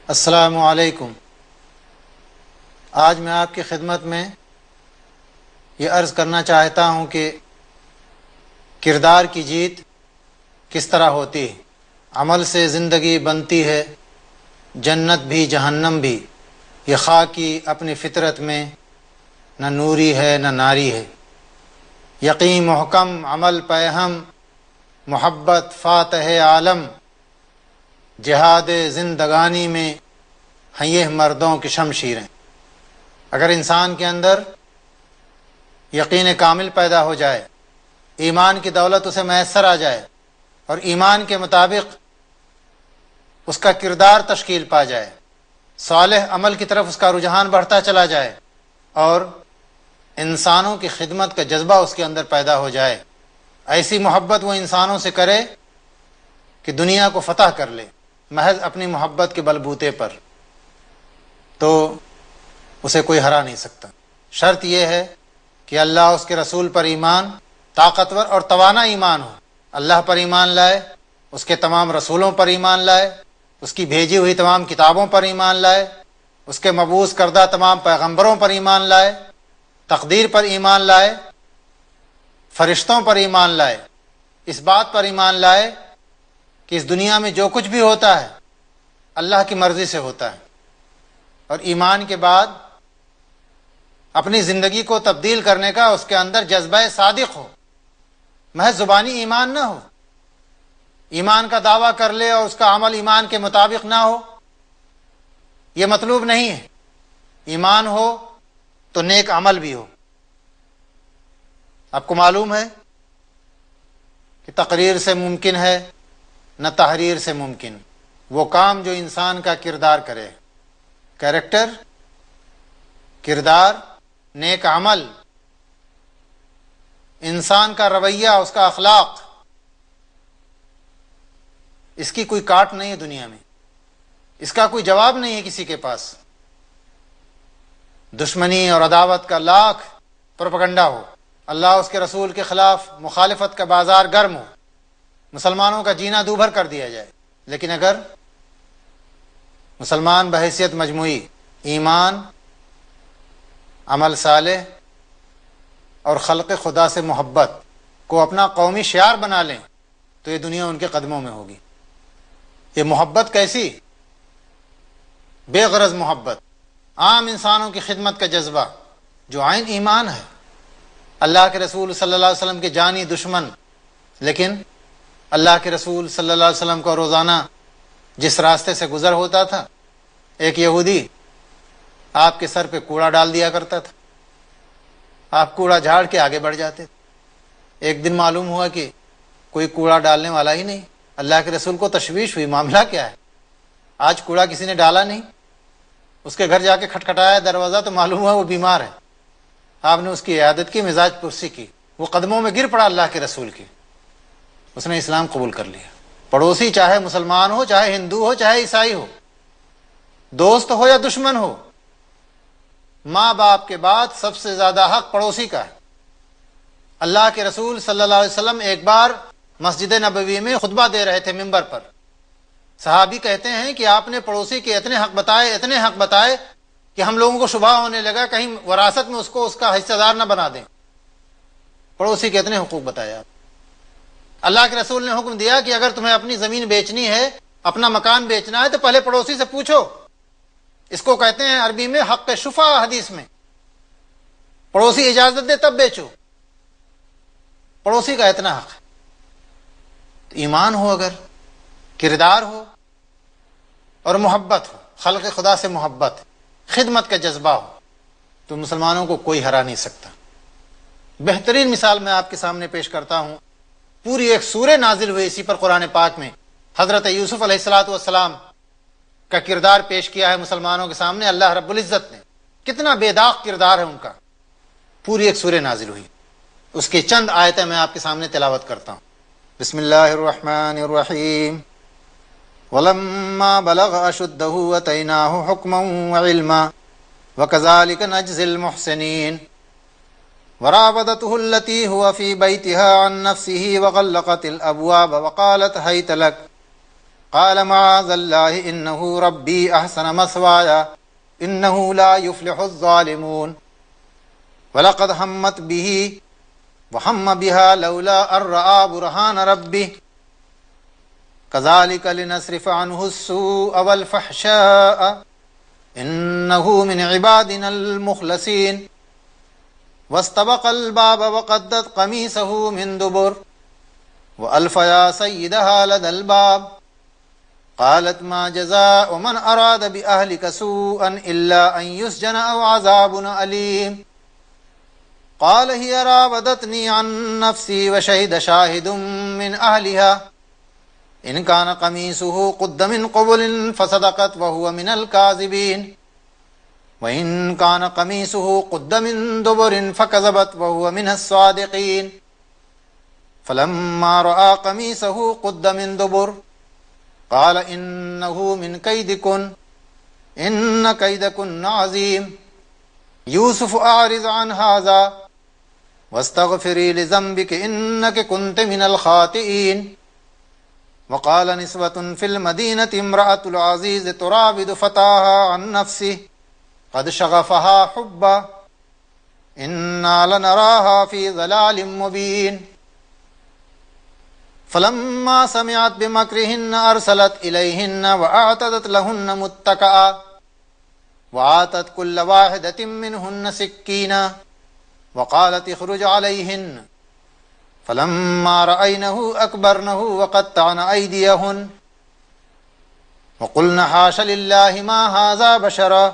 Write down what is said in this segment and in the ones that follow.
السلام علیکم۔ آج میں آپ کی خدمت میں یہ عرض کرنا چاہتا ہوں کہ کردار کی جیت کس طرح ہوتی ہے۔ عمل سے زندگی بنتی ہے، جنت بھی جہنم بھی، یہ خاکی اپنی فطرت میں نہ نوری ہے نہ ناری ہے۔ یقین محکم عمل پیہم، محبت فاتح عالم، جہاد زندگانی میں ہیں یہ مردوں کی شمشیریں۔ اگر انسان کے اندر یقین کامل پیدا ہو جائے، ایمان کی دولت اسے میسر آ جائے اور ایمان کے مطابق اس کا کردار تشکیل پا جائے، صالح عمل کی طرف اس کا رجحان بڑھتا چلا جائے اور انسانوں کی خدمت کا جذبہ اس کے اندر پیدا ہو جائے، ایسی محبت وہ انسانوں سے کرے کہ دنیا کو فتح کر لے محض اپنی محبت کے بلبوتے پر، تو اسے کوئی ہرا نہیں سکتا۔ شرط یہ ہے کہ اللہ اس کے رسول پر ایمان، طاقتور اور توانا ایمان ہو، اللہ پر ایمان لائے، اس کے تمام رسولوں پر ایمان لائے، اس کی بھیجی ہوئی تمام کتابوں پر ایمان لائے، اس کے مبعوث کردہ تمام پیغمبروں پر ایمان لائے، تقدیر پر ایمان لائے، فرشتوں پر ایمان لائے، اس بات پر ایمان لائے کہ اس دنیا میں جو کچھ بھی ہوتا ہے اللہ کی مرضی سے ہوتا ہے، اور ایمان کے بعد اپنی زندگی کو تبدیل کرنے کا اس کے اندر جذبہ صادق ہو، محض زبانی ایمان نہ ہو، ایمان کا دعویٰ کر لے اور اس کا عمل ایمان کے مطابق نہ ہو، یہ مطلوب نہیں ہے۔ ایمان ہو تو نیک عمل بھی ہو۔ آپ کو معلوم ہے کہ تقریر سے ممکن ہے نہ تحریر سے ممکن وہ کام جو انسان کا کردار کرے۔ کیریکٹر، کردار، نیک عمل، انسان کا رویہ، اس کا اخلاق، اس کی کوئی کاٹ نہیں ہے دنیا میں، اس کا کوئی جواب نہیں ہے کسی کے پاس۔ دشمنی اور عداوت کا لاکھ پروپیگنڈا ہو، اللہ اس کے رسول کے خلاف مخالفت کا بازار گرم ہو، مسلمانوں کا جینا دوبھر کر دیا جائے، لیکن اگر مسلمان بحیثیت مجموعی ایمان، عمل صالح اور خلق خدا سے محبت کو اپنا قومی شعار بنا لیں تو یہ دنیا ان کے قدموں میں ہوگی۔ یہ محبت کیسی؟ بے غرض محبت، عام انسانوں کی خدمت کا جذبہ جو عین ایمان ہے۔ اللہ کے رسول صلی اللہ علیہ وسلم کے جانی دشمن، لیکن اللہ کے رسول صلی اللہ علیہ وسلم کو روزانہ جس راستے سے گزر ہوتا تھا، ایک یہودی آپ کے سر پہ کوڑا ڈال دیا کرتا تھا، آپ کوڑا جھاڑ کے آگے بڑھ جاتے تھے۔ ایک دن معلوم ہوا کہ کوئی کوڑا ڈالنے والا ہی نہیں۔ اللہ کے رسول کو تشویش ہوئی، معاملہ کیا ہے؟ آج کوڑا کسی نے ڈالا نہیں۔ اس کے گھر جا کے کھٹکھٹایا دروازہ تو معلوم ہوا وہ بیمار ہے۔ آپ نے اس کی عیادت کی، مزاج پرسی کی، وہ قدموں میں گر پڑا اللہ کے رسول کی، اس نے اسلام قبول کر لیا۔ پڑوسی چاہے مسلمان ہو، چاہے ہندو ہو، چاہے عیسائی ہو، دوست ہو یا دشمن ہو، ماں باپ کے بعد سب سے زیادہ حق پڑوسی کا ہے۔ اللہ کے رسول صلی اللہ علیہ وسلم ایک بار مسجد نبوی میں خطبہ دے رہے تھے ممبر پر۔ صحابی کہتے ہیں کہ آپ نے پڑوسی کے اتنے حق بتائے کہ ہم لوگوں کو شبہ ہونے لگا کہیں وراثت میں اس کو اس کا حصہ دار نہ بنا دیں۔ پڑوسی کے اتنے حقوق بتائے آپ۔ اللہ کے رسول نے حکم دیا کہ اگر تمہیں اپنی زمین بیچنی ہے، اپنا مکان بیچنا ہے، تو پہلے پڑوسی سے پوچھو۔ اس کو کہتے ہیں عربی میں حق شفا، حدیث میں پڑوسی اجازت دے تب بیچو۔ پڑوسی کا اتنا حق ہے۔ ایمان ہو، اگر کردار ہو اور محبت ہو، خلق خدا سے محبت، خدمت کا جذبہ ہو، تو مسلمانوں کو کوئی ہرا نہیں سکتا۔ بہترین مثال میں آپ کے سامنے پیش کرتا ہوں۔ پوری ایک سورہ نازل ہوئی اسی پر قرآن پاک میں، حضرت یوسف علیہ الصلوۃ والسلام کا کردار پیش کیا ہے مسلمانوں کے سامنے اللہ رب العزت نے۔ کتنا بے داغ کردار ہے ان کا۔ پوری ایک سورہ نازل ہوئی، اس کی چند آیتیں میں آپ کے سامنے تلاوت کرتا ہوں۔ بسم اللہ الرحمن الرحیم۔ وَلَمَّا بَلَغَ أَشُدَّهُ وَآتَيْنَاهُ حُكْمًا وَعِلْمًا وَكَذَلِكَ نَجْزِي الْمُحْسِنِينَ وراودته التي هو في بيتها عن نفسه وغلقت الأبواب وقالت هيت لك قال معاذ اللہ انہ ربی احسن مثوایا انہ لا یفلح الظالمون وَلَقَدْ هَمَّتْ بِهِ وَهَمَّ بِهَا لَوْلَا أَن رَّأَىٰ بُرْهَانَ رَبِّهِ كَذَٰلِكَ لِنَصْرِفَ عَنْهُ السُّوءَ وَالْفَحْشَاءَ إِنَّهُ مِنْ عِبَادِنَا الْمُخْلَصِينَ وَاسْتَبَقَ الْبَابَ وَقَدَّتْ قَمِيصَهُ مِنْ دُبُرٍ وَأَلْفَ يَا سَيِّدَهَا لَدَى الْبَابِ قالت ما جزاء من أراد بأهلك سوءا إلا أن يسجن أو عذاب أليم قال هي راودتني عن نفسي وشهد شاهد من أهلها إن كان قميصه قد من قبل فصدقت وهو من الكاذبين وإن كان قميصه قد من دبر فكذبت وهو من الصادقين فلما رأى قميصه قد من دبر قال إنه من كيدكن إن كيدكن عظيم يوسف أعرض عن هذا واستغفري لذنبك إنك كنت من الخاطئين وقال نسوة في المدينة امرأة العزيز تراود فتاها عن نفسه قد شغفها حبا إنا لنراها في ضلال مبين فلما سمعت بمكرهن أرسلت إليهن وأعتدت لهن متكئا وآتت كل واحدة منهن سكينا وقالت اخرج عليهن فلما رأينه أكبرنه وقطعن أيديهن وقلن حاش لله ما هذا بشرا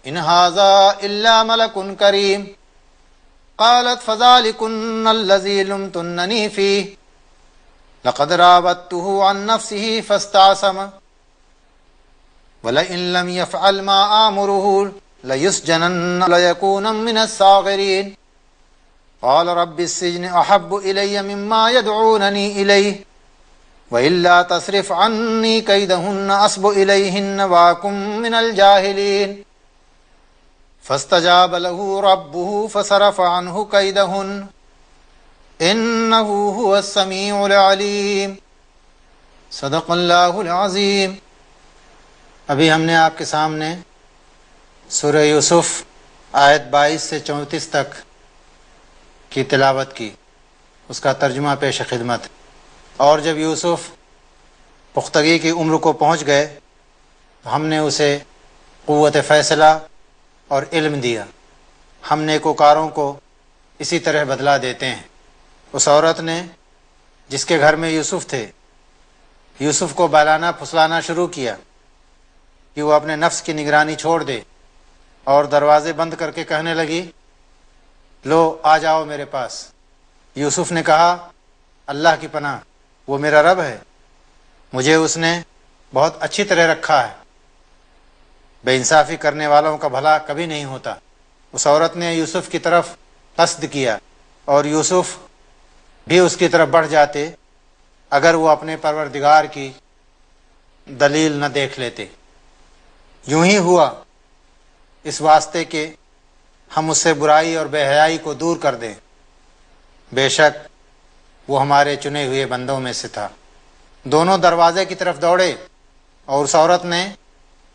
إن هذا إلا ملك كريم قالت فذلكن الذي لمتنني فيه لقد راودته عن نفسه فاستعصم ولئن لم يفعل ما آمره ليسجنن ليكون من الصاغرين قال رب السجن أحب إلي مما يدعونني إليه وإلا تصرف عني كيدهن أصب إليهن وأكن من الجاهلين فاستجاب له ربه فصرف عنه كيدهن إنه هو السميع العليم صدق اللہ العظیم۔ ابھی ہم نے آپ کے سامنے سورہ یوسف آیت 22 سے 34 تک کی تلاوت کی، اس کا ترجمہ پیش خدمت۔ اور جب یوسف پختگی کی عمر کو پہنچ گئے تو ہم نے اسے قوت فیصلہ اور علم دیا۔ ہم نیکوکاروں کو اسی طرح بدلہ دیتے ہیں۔ اس عورت نے جس کے گھر میں یوسف تھے، یوسف کو بہلانا پھسلانا شروع کیا کہ وہ اپنے نفس کی نگرانی چھوڑ دے، اور دروازے بند کر کے کہنے لگی لو آ جاؤ میرے پاس۔ یوسف نے کہا اللہ کی پناہ، وہ میرا رب ہے، مجھے اس نے بہت اچھی طرح رکھا ہے، بے انصافی کرنے والوں کا بھلا کبھی نہیں ہوتا۔ اس عورت نے یوسف کی طرف قصد کیا اور یوسف بھی اس کی طرف بڑھ جاتے اگر وہ اپنے پروردگار کی دلیل نہ دیکھ لیتے۔ یوں ہی ہوا اس واسطے کہ ہم اس سے برائی اور بے حیائی کو دور کر دیں۔ بے شک وہ ہمارے چنے ہوئے بندوں میں سے تھا۔ دونوں دروازے کی طرف دوڑے اور اس عورت نے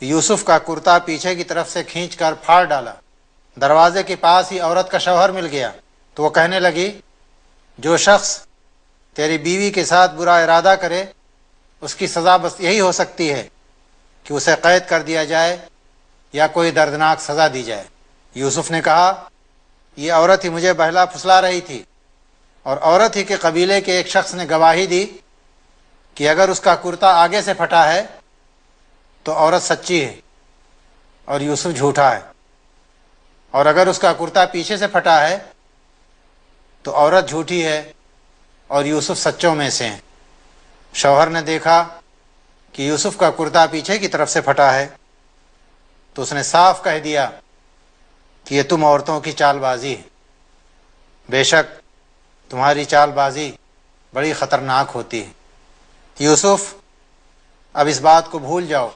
یوسف کا کرتا پیچھے کی طرف سے کھینچ کر پھاڑ ڈالا۔ دروازے کے پاس ہی عورت کا شوہر مل گیا تو وہ کہنے لگی جو شخص تیری بیوی کے ساتھ برا ارادہ کرے اس کی سزا بس یہی ہو سکتی ہے کہ اسے قید کر دیا جائے یا کوئی دردناک سزا دی جائے۔ یوسف نے کہا یہ عورت ہی مجھے بہلا پھسلا رہی تھی، اور عورت ہی کے قبیلے کے ایک شخص نے گواہی دی کہ اگر اس کا کرتا آگے سے پھٹا ہے تو عورت سچی ہے اور یوسف جھوٹا ہے، اور اگر اس کا کرتا پیچھے سے پھٹا ہے تو عورت جھوٹی ہے اور یوسف سچوں میں سے ہیں۔ شوہر نے دیکھا کہ یوسف کا کرتا پیچھے کی طرف سے پھٹا ہے تو اس نے صاف کہہ دیا کہ یہ تم عورتوں کی چال بازی ہے، بے شک تمہاری چال بازی بڑی خطرناک ہوتی ہے۔ یوسف اب اس بات کو بھول جاؤ،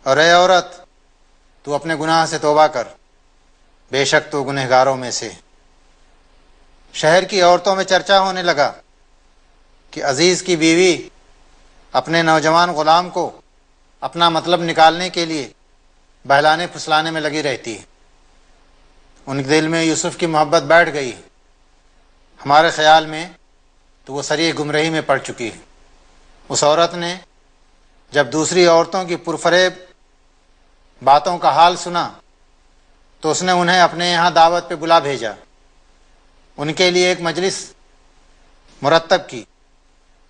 اور اے عورت تو اپنے گناہ سے توبہ کر، بے شک تو گنہگاروں میں سے۔ شہر کی عورتوں میں چرچا ہونے لگا کہ عزیز کی بیوی اپنے نوجوان غلام کو اپنا مطلب نکالنے کے لیے بہلانے پھسلانے میں لگی رہتی ہے۔ ان کے دل میں یوسف کی محبت بیٹھ گئی، ہمارے خیال میں تو وہ سری گمراہی میں پڑ چکی ہے۔ اس عورت نے جب دوسری عورتوں کی پرفریب باتوں کا حال سنا تو اس نے انہیں اپنے یہاں دعوت پہ بلا بھیجا، ان کے لیے ایک مجلس مرتب کی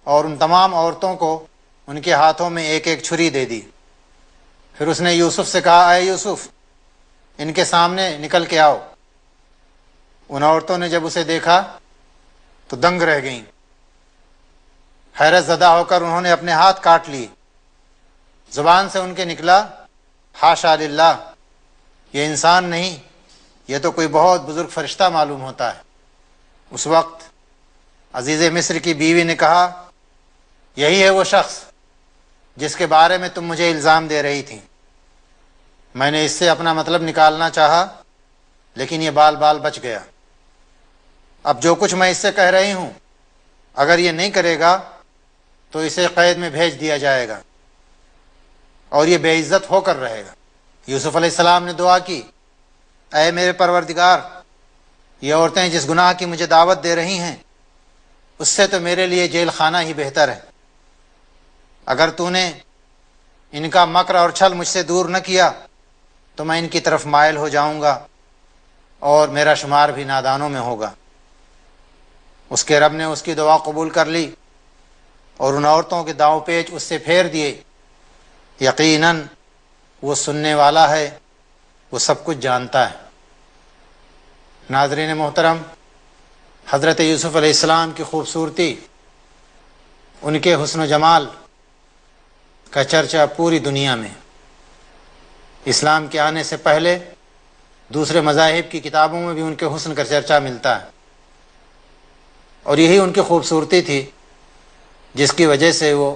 اور ان تمام عورتوں کو ان کے ہاتھوں میں ایک ایک چھری دے دی۔ پھر اس نے یوسف سے کہا، اے یوسف، ان کے سامنے نکل کے آؤ۔ ان عورتوں نے جب اسے دیکھا تو دنگ رہ گئیں، حیرت زدہ ہو کر انہوں نے اپنے ہاتھ کاٹ لیے۔ زبان سے ان کے نکلا، حاشا للہ، یہ انسان نہیں، یہ تو کوئی بہت بزرگ فرشتہ معلوم ہوتا ہے۔ اس وقت عزیز مصر کی بیوی نے کہا، یہی ہے وہ شخص جس کے بارے میں تم مجھے الزام دے رہی تھی۔ میں نے اس سے اپنا مطلب نکالنا چاہا لیکن یہ بال بال بچ گیا۔ اب جو کچھ میں اس سے کہہ رہی ہوں، اگر یہ نہیں کرے گا تو اسے قید میں بھیج دیا جائے گا اور یہ بے عزت ہو کر رہے گا۔ یوسف علیہ السلام نے دعا کی، اے میرے پروردگار، یہ عورتیں جس گناہ کی مجھے دعوت دے رہی ہیں اس سے تو میرے لیے جیل خانہ ہی بہتر ہے۔ اگر تو نے ان کا مکر اور چھل مجھ سے دور نہ کیا تو میں ان کی طرف مائل ہو جاؤں گا اور میرا شمار بھی نادانوں میں ہوگا۔ اس کے رب نے اس کی دعا قبول کر لی اور ان عورتوں کے داؤں پیچ اس سے پھیر دیے۔ یقیناً وہ سننے والا ہے، وہ سب کچھ جانتا ہے۔ ناظرین محترم، حضرت یوسف علیہ السلام کی خوبصورتی، ان کے حسن و جمال کا چرچا پوری دنیا میں، اسلام کے آنے سے پہلے دوسرے مذاہب کی کتابوں میں بھی ان کے حسن کا چرچا ملتا ہے، اور یہی ان کی خوبصورتی تھی جس کی وجہ سے وہ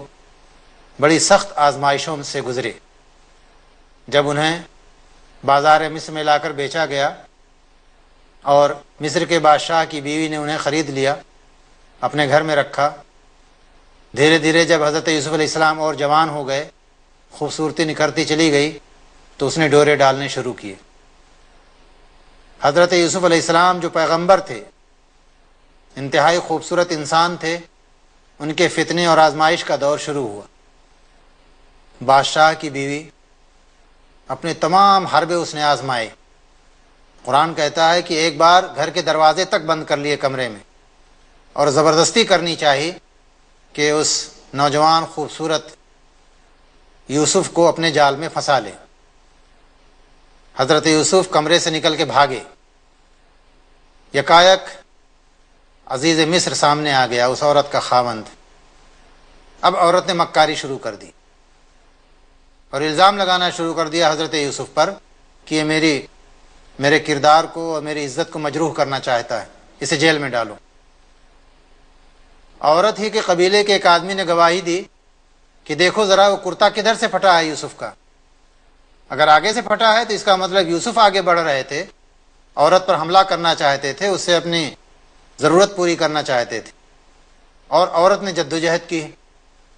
بڑی سخت آزمائشوں سے گزرے۔ جب انہیں بازار مصر میں لا کر بیچا گیا اور مصر کے بادشاہ کی بیوی نے انہیں خرید لیا، اپنے گھر میں رکھا، دھیرے دھیرے جب حضرت یوسف علیہ السلام اور جوان ہو گئے، خوبصورتی نکھرتی چلی گئی، تو اس نے ڈورے ڈالنے شروع کیے۔ حضرت یوسف علیہ السلام جو پیغمبر تھے، انتہائی خوبصورت انسان تھے، ان کے فتنے اور آزمائش کا دور شروع ہوا۔ بادشاہ کی بیوی، اپنے تمام حربے اس نے آزمائے۔ قرآن کہتا ہے کہ ایک بار گھر کے دروازے تک بند کر لیے کمرے میں، اور زبردستی کرنی چاہیے کہ اس نوجوان خوبصورت یوسف کو اپنے جال میں پھنسا لے۔ حضرت یوسف کمرے سے نکل کے بھاگے، یکایک عزیز مصر سامنے آ گیا، اس عورت کا خاوند۔ اب عورت نے مکاری شروع کر دی اور الزام لگانا شروع کر دیا حضرت یوسف پر کہ یہ میرے کردار کو اور میری عزت کو مجروح کرنا چاہتا ہے، اسے جیل میں ڈالو۔ عورت ہی کے قبیلے کے ایک آدمی نے گواہی دی کہ دیکھو ذرا وہ کرتا کدھر سے پھٹا ہے یوسف کا، اگر آگے سے پھٹا ہے تو اس کا مطلب یوسف آگے بڑھ رہے تھے، عورت پر حملہ کرنا چاہتے تھے، اس سے اپنی ضرورت پوری کرنا چاہتے تھے، اور عورت نے جدوجہد کی،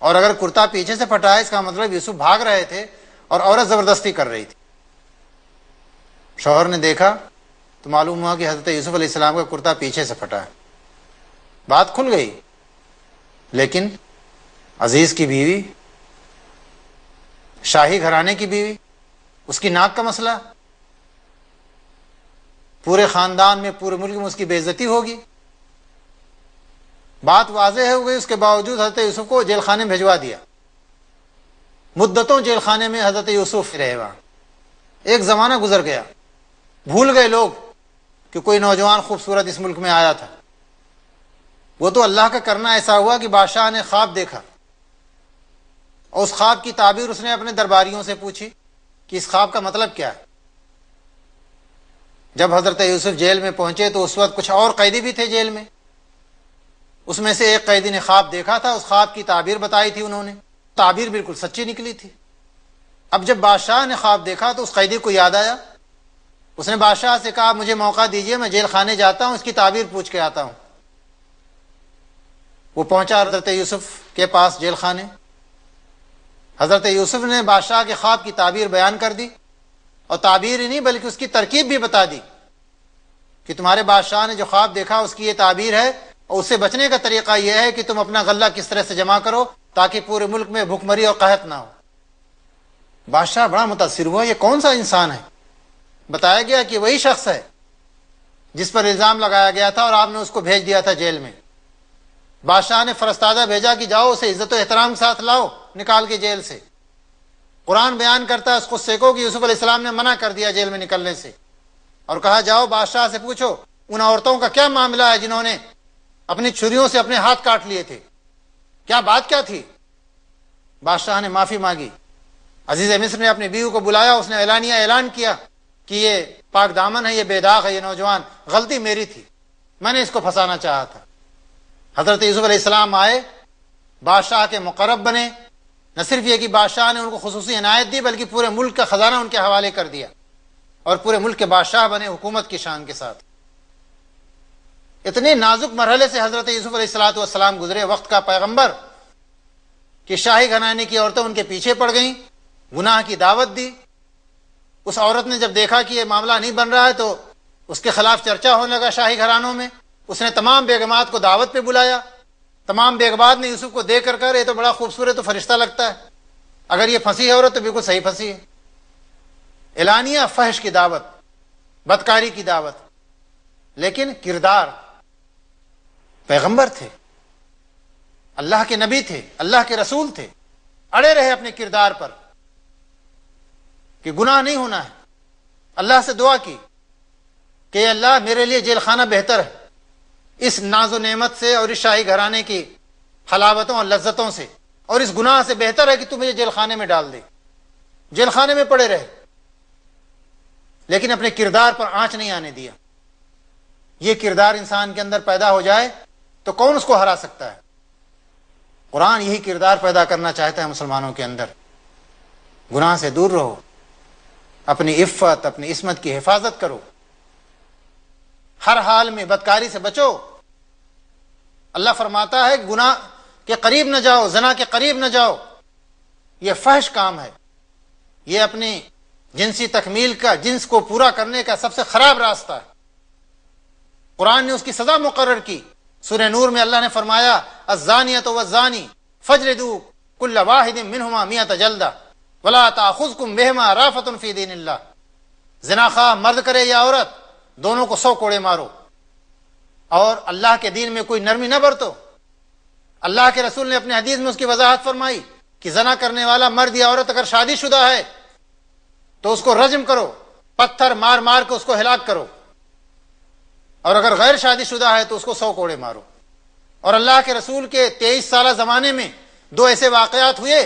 اور اگر کرتا پیچھے سے پھٹا ہے اس کا مطلب یوسف بھاگ رہے تھے اور عورت زبردستی کر رہی تھی۔ شوہر نے دیکھا تو معلوم ہوا کہ حضرت یوسف علیہ السلام کا کرتا پیچھے سے پھٹا ہے۔ بات کھل گئی، لیکن عزیز کی بیوی، شاہی گھرانے کی بیوی، اس کی ناک کا مسئلہ، پورے خاندان میں پورے ملک میں اس کی بے عزتی ہوگی۔ بات واضح ہو گئی، اس کے باوجود حضرت یوسف کو جیل خانے میں بھجوا دیا۔ مدتوں جیل خانے میں حضرت یوسف رہے وہاں۔ ایک زمانہ گزر گیا، بھول گئے لوگ کہ کوئی نوجوان خوبصورت اس ملک میں آیا تھا۔ وہ تو اللہ کا کرنا ایسا ہوا کہ بادشاہ نے خواب دیکھا، اور اس خواب کی تعبیر اس نے اپنے درباریوں سے پوچھی کہ اس خواب کا مطلب کیا ہے۔ جب حضرت یوسف جیل میں پہنچے تو اس وقت کچھ اور قیدی بھی تھے جیل میں، اس میں سے ایک قیدی نے خواب دیکھا تھا، اس خواب کی تعبیر بتائی تھی انہوں نے، تعبیر بالکل سچی نکلی تھی۔ اب جب بادشاہ نے خواب دیکھا تو اس قیدی کو یاد آیا، اس نے بادشاہ سے کہا مجھے موقع دیجئے، میں جیل خانے جاتا ہوں، اس کی تعبیر پوچھ کے آتا ہوں۔ وہ پہنچا حضرت یوسف کے پاس جیل خانے، حضرت یوسف نے بادشاہ کے خواب کی تعبیر بیان کر دی، اور تعبیر ہی نہیں بلکہ اس کی ترکیب بھی بتا دی کہ تمہارے بادشاہ نے جو خواب دیکھا اس کی یہ تعبیر ہے، اور اس سے بچنے کا طریقہ یہ ہے کہ تم اپنا غلہ کس طرح سے جمع کرو تاکہ پورے ملک میں بھوک مری اور قحط نہ ہو۔ بادشاہ بڑا متاثر ہوا، یہ کون سا انسان ہے؟ بتایا گیا کہ وہی شخص ہے جس پر الزام لگایا گیا تھا اور آپ نے اس کو بھیج دیا تھا جیل میں۔ بادشاہ نے فرستادہ بھیجا کہ جاؤ اسے عزت و احترام کے ساتھ لاؤ نکال کے جیل سے۔ قرآن بیان کرتا ہے اس قصے کو کہ یوسف علیہ السلام نے منع کر دیا جیل میں نکلنے سے، اور کہا جاؤ بادشاہ سے پوچھو ان عورتوں کا کیا معاملہ ہے جنہوں نے اپنی چھریوں سے اپنے ہاتھ کاٹ لیے تھے، کیا بات کیا تھی؟ بادشاہ نے معافی مانگی۔ عزیز مصر نے اپنی بیوی کو بلایا، اس نے اعلانیہ اعلان کیا کہ یہ پاک دامن ہے، یہ بے داغ ہے، یہ نوجوان، غلطی میری تھی، میں نے اس کو پھنسانا چاہا تھا۔ حضرت یوسف علیہ السلام آئے، بادشاہ کے مقرب بنے، نہ صرف یہ کہ بادشاہ نے ان کو خصوصی عنایت دی بلکہ پورے ملک کا خزانہ ان کے حوالے کر دیا، اور پورے ملک کے بادشاہ بنے حکومت کی شان کے ساتھ۔ اتنے نازک مرحلے سے حضرت یوسف علیہ السلام گزرے، وقت کا پیغمبر، کہ شاہی گھرانے کی عورتیں ان کے پیچھے پڑ گئیں، گناہ کی دعوت دی۔ اس عورت نے جب دیکھا کہ یہ معاملہ نہیں بن رہا ہے تو اس کے خلاف چرچا ہونے لگا شاہی گھرانوں میں۔ اس نے تمام بیگمات کو دعوت پہ بلایا، تمام بیگمات نے یوسف کو دیکھ کر یہ تو بڑا خوبصورت تو فرشتہ لگتا ہے، اگر یہ پھنسی ہے عورت تو بالکل صحیح پھنسی ہے۔ اعلانیہ فحش کی دعوت، بدکاری کی دعوت، لیکن کردار، پیغمبر تھے، اللہ کے نبی تھے، اللہ کے رسول تھے، اڑے رہے اپنے کردار پر کہ گناہ نہیں ہونا ہے۔ اللہ سے دعا کی کہ اے اللہ میرے لیے جیل خانہ بہتر ہے، اس ناز و نعمت سے اور اس شاہی گھرانے کی حلاوتوں اور لذتوں سے اور اس گناہ سے بہتر ہے کہ تو مجھے جیل خانے میں ڈال دے، جیل خانے میں پڑے رہے، لیکن اپنے کردار پر آنچ نہیں آنے دیا۔ یہ کردار انسان کے اندر پیدا ہو جائے تو کون اس کو ہرا سکتا ہے؟ قرآن یہی کردار پیدا کرنا چاہتا ہے مسلمانوں کے اندر۔ گناہ سے دور رہو، اپنی عفت، اپنی عصمت کی حفاظت کرو، ہر حال میں بدکاری سے بچو۔ اللہ فرماتا ہے گناہ کے قریب نہ جاؤ، زنا کے قریب نہ جاؤ، یہ فحش کام ہے، یہ اپنی جنسی تکمیل کا، جنس کو پورا کرنے کا سب سے خراب راستہ ہے۔ قرآن نے اس کی سزا مقرر کی۔ سورہ نور میں اللہ نے فرمایا الزانیۃ والزانی فاجلدوا کل واحد منہما 100 جلدہ ولا تأخذکم بہما رأفۃ فی دین اللہ۔ زنا خواہ مرد کرے یا عورت، دونوں کو 100 کوڑے مارو، اور اللہ کے دین میں کوئی نرمی نہ برتو۔ اللہ کے رسول نے اپنے حدیث میں اس کی وضاحت فرمائی کہ زنا کرنے والا مرد یا عورت اگر شادی شدہ ہے تو اس کو رجم کرو، پتھر مار مار کے اس کو ہلاک کرو، اور اگر غیر شادی شدہ ہے تو اس کو 100 کوڑے مارو۔ اور اللہ کے رسول کے 23 سالہ زمانے میں 2 ایسے واقعات ہوئے،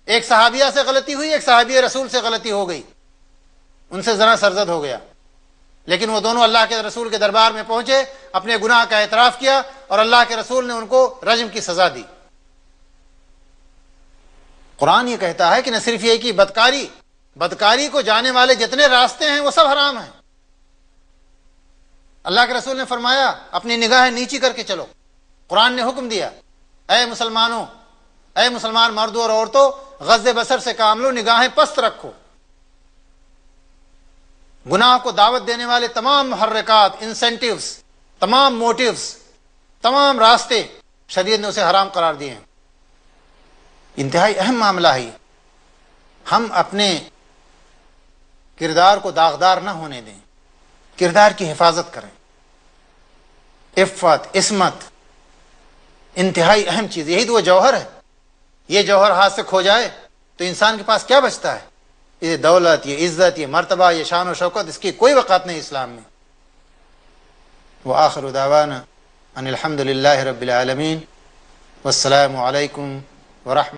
ایک صحابیہ سے غلطی ہوئی، ایک صحابی رسول سے غلطی ہو گئی، ان سے زنا سرزد ہو گیا، لیکن وہ دونوں اللہ کے رسول کے دربار میں پہنچے، اپنے گناہ کا اعتراف کیا، اور اللہ کے رسول نے ان کو رجم کی سزا دی۔ قرآن یہ کہتا ہے کہ نہ صرف یہ کہ بدکاری کو جانے والے جتنے راستے ہیں وہ سب حرام ہیں۔ اللہ کے رسول نے فرمایا اپنی نگاہیں نیچی کر کے چلو۔ قرآن نے حکم دیا اے مسلمانوں، اے مسلمان مردوں اور عورتوں، غض بصر سے کام لو، نگاہیں پست رکھو۔ گناہ کو دعوت دینے والے تمام محرکات، انسینٹیوز، تمام موٹیوز، تمام راستے شریعت نے اسے حرام قرار دیے ہیں۔ انتہائی اہم معاملہ ہے، ہم اپنے کردار کو داغدار نہ ہونے دیں، کردار کی حفاظت کریں۔ عفت، عصمت انتہائی اہم چیز، یہی تو وہ جوہر ہے۔ یہ جوہر ہاتھ سے کھو جائے تو انسان کے پاس کیا بچتا ہے؟ یہ دولت، یہ عزت، یہ مرتبہ، یہ شان و شوکت، اس کی کوئی وقت نہیں اسلام میں۔ وآخر دعوانا ان الحمد للہ رب العالمین، والسلام علیکم ورحمۃ